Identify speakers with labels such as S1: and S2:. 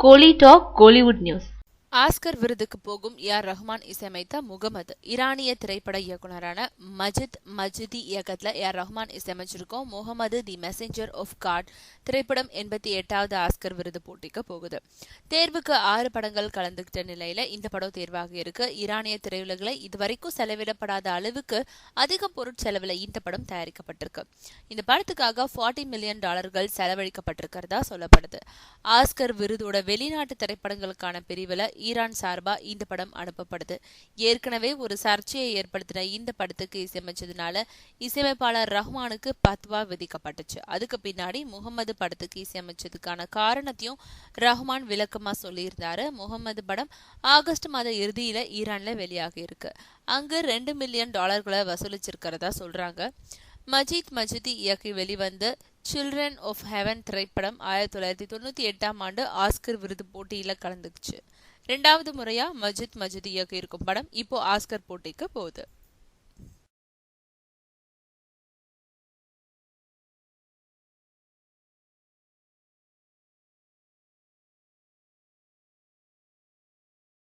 S1: கோலி talk Kollywood news.
S2: Oscar விருதுக்கு போகும் ரஹ்மான் இசையமைத்த முகமது ஈரானிய திரைப்பட இயக்குனரான மஜித் மஜிதி இயக்கத்துல ரஹ்மான் இசையமைச்சிருக்கோம். முகமது தி மெசஞ்சர் ஆஃப் காட் திரைப்படம் 88வது ஆஸ்கர் விருது போட்டிக்கு போகுது. தேர்வுக்கு 6 படங்கள் கலந்துகிட்ட நிலையில இந்த படம் தேர்வாக இருக்கு. ஈரானிய திரையுலகில் இதுவரைக்கும் செலவிடப்படாத அளவுக்கு அதிக பொருட்செலவுல இந்த படம் தயாரிக்கப்பட்டிருக்கு. இந்த படத்துக்காக $40 மில்லியன் செலவழிக்கப்பட்டிருக்கிறதா சொல்லப்படுது. ஆஸ்கர் விருதோட வெளிநாட்டு திரைப்படங்களுக்கான பிரிவுல ஈரான் சார்பா இந்த படம் அனுப்பப்படுது. ஏற்கனவே ஒரு சர்ச்சையை ஏற்படுத்தின இந்த படத்துக்கு இசையமைச்சதுனால இசையமைப்பாளர் ரஹ்மானுக்கு பத்வா விதிக்கப்பட்டுச்சு. அதுக்கு பின்னாடி முகமது படத்துக்கு இசையமைச்சதுக்கான காரணத்தையும் ரஹ்மான் விளக்கமா சொல்லியிருந்தாரு. முகமது படம் ஆகஸ்ட் மாத இறுதியில ஈரான்ல வெளியாகி இருக்கு. அங்கு $2 மில்லியன் வசூலிச்சிருக்கிறதா சொல்றாங்க. மஜித் மஜிதி இயக்கி வெளிவந்த சில்ட்ரன் ஆஃப் ஹெவன் திரைப்படம் 1998ஆம் ஆண்டு ஆஸ்கர் விருது போட்டியில கலந்துச்சு. 2வது முறையா மஜித் மஜிதி இயக்கி இருக்கும் படம் இப்போ ஆஸ்கர் போட்டிக்கு போகுது.